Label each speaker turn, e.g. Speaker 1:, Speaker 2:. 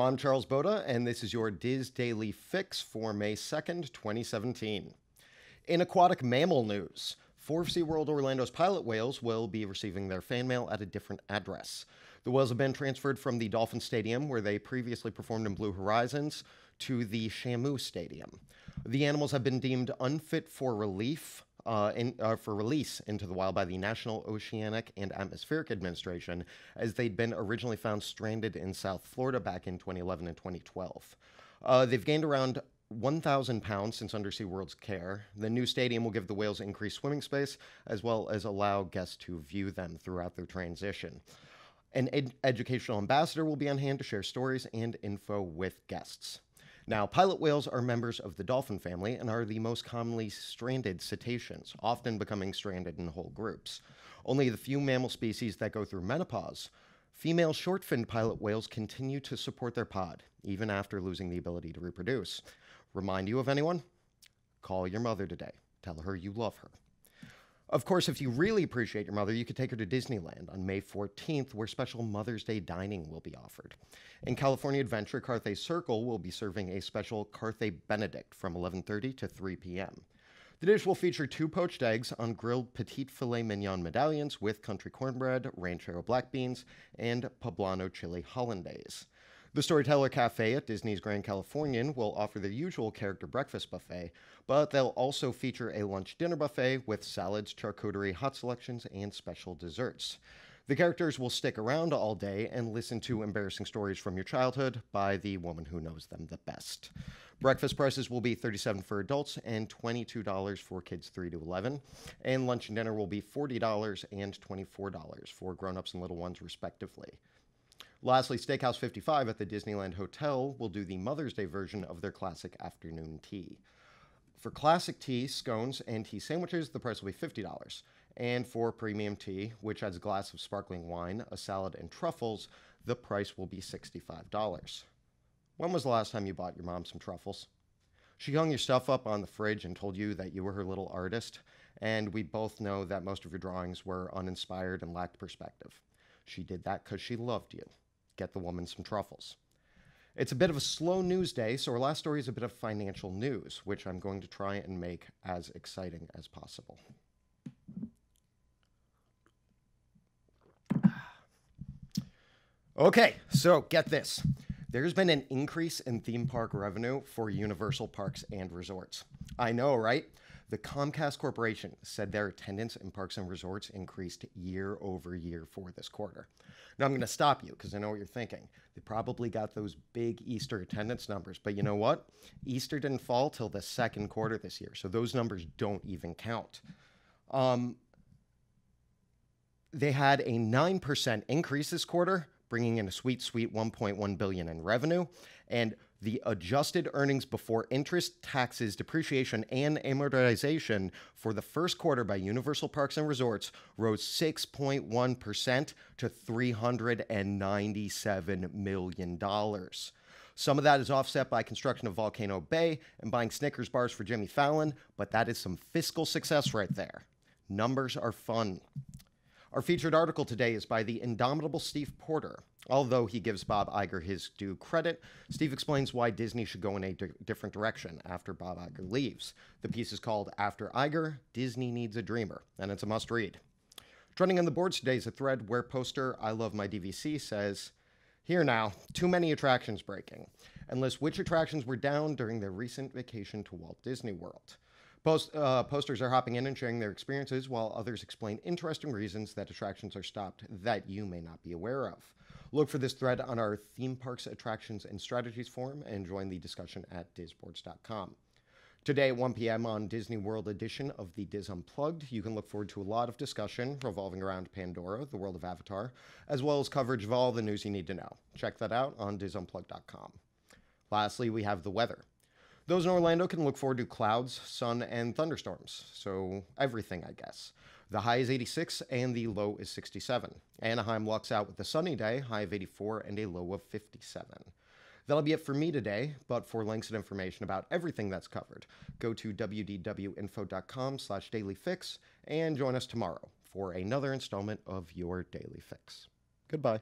Speaker 1: I'm Charles Boda, and this is your Diz Daily Fix for May 2nd, 2017. In aquatic mammal news, 4 of SeaWorld Orlando's pilot whales will be receiving their fan mail at a different address. The whales have been transferred from the Dolphin Stadium, where they previously performed in Blue Horizons, to the Shamu Stadium. The animals have been deemed unfit for release into the wild by the National Oceanic and Atmospheric Administration, as they'd been originally found stranded in South Florida back in 2011 and 2012. They've gained around 1,000 pounds since under SeaWorld's care. The new stadium will give the whales increased swimming space, as well as allow guests to view them throughout their transition. An educational ambassador will be on hand to share stories and info with guests. Now, pilot whales are members of the dolphin family and are the most commonly stranded cetaceans, often becoming stranded in whole groups. Only the few mammal species that go through menopause, female short-finned pilot whales continue to support their pod, even after losing the ability to reproduce. Remind you of anyone? Call your mother today. Tell her you love her. Of course, if you really appreciate your mother, you could take her to Disneyland on May 14th, where special Mother's Day dining will be offered. In California Adventure, Carthay Circle will be serving a special Carthay Benedict from 11:30 to 3 p.m. The dish will feature 2 poached eggs on grilled petite filet mignon medallions with country cornbread, ranchero black beans, and poblano chili hollandaise. The Storyteller Cafe at Disney's Grand Californian will offer their usual character breakfast buffet, but they'll also feature a lunch-dinner buffet with salads, charcuterie, hot selections, and special desserts. The characters will stick around all day and listen to embarrassing stories from your childhood by the woman who knows them the best. Breakfast prices will be $37 for adults and $22 for kids 3 to 11, and lunch and dinner will be $40 and $24 for grown-ups and little ones, respectively. Lastly, Steakhouse 55 at the Disneyland Hotel will do the Mother's Day version of their classic afternoon tea. For classic tea, scones, and tea sandwiches, the price will be $50. And for premium tea, which adds a glass of sparkling wine, a salad, and truffles, the price will be $65. When was the last time you bought your mom some truffles? She hung your stuff up on the fridge and told you that you were her little artist, and we both know that most of your drawings were uninspired and lacked perspective. She did that because she loved you. Get the woman some truffles. It's a bit of a slow news day, so our last story is a bit of financial news, which I'm going to try and make as exciting as possible. Okay, so get this. There's been an increase in theme park revenue for Universal Parks and Resorts. I know, right? The Comcast Corporation said their attendance in parks and resorts increased year over year for this quarter. Now, I'm going to stop you because I know what you're thinking. They probably got those big Easter attendance numbers, but you know what? Easter didn't fall till the second quarter this year, so those numbers don't even count. They had a 9% increase this quarter, bringing in a sweet $1.1 billion in revenue, and the adjusted earnings before interest, taxes, depreciation, and amortization for the first quarter by Universal Parks and Resorts rose 6.1% to $397 million. Some of that is offset by construction of Volcano Bay and buying Snickers bars for Jimmy Fallon, but that is some fiscal success right there. Numbers are fun. Our featured article today is by the indomitable Steve Porter. Although he gives Bob Iger his due credit, Steve explains why Disney should go in a different direction after Bob Iger leaves. The piece is called After Iger, Disney Needs a Dreamer, and it's a must-read. Trending on the boards today is a thread where poster I Love My DVC says, "Here now, too many attractions breaking," and lists which attractions were down during their recent vacation to Walt Disney World. Posters are hopping in and sharing their experiences, while others explain interesting reasons that attractions are stopped that you may not be aware of. Look for this thread on our Theme Parks, Attractions, and Strategies forum and join the discussion at DizBoards.com. Today at 1 p.m. on Disney World edition of the Diz Unplugged, you can look forward to a lot of discussion revolving around Pandora, the world of Avatar, as well as coverage of all the news you need to know. Check that out on DizUnplugged.com. Lastly, we have the weather. Those in Orlando can look forward to clouds, sun, and thunderstorms. So everything, I guess. The high is 86 and the low is 67. Anaheim lucks out with a sunny day, high of 84 and a low of 57. That'll be it for me today, but for links and information about everything that's covered, go to wdwinfo.com/dailyfix and join us tomorrow for another installment of your Daily Fix. Goodbye.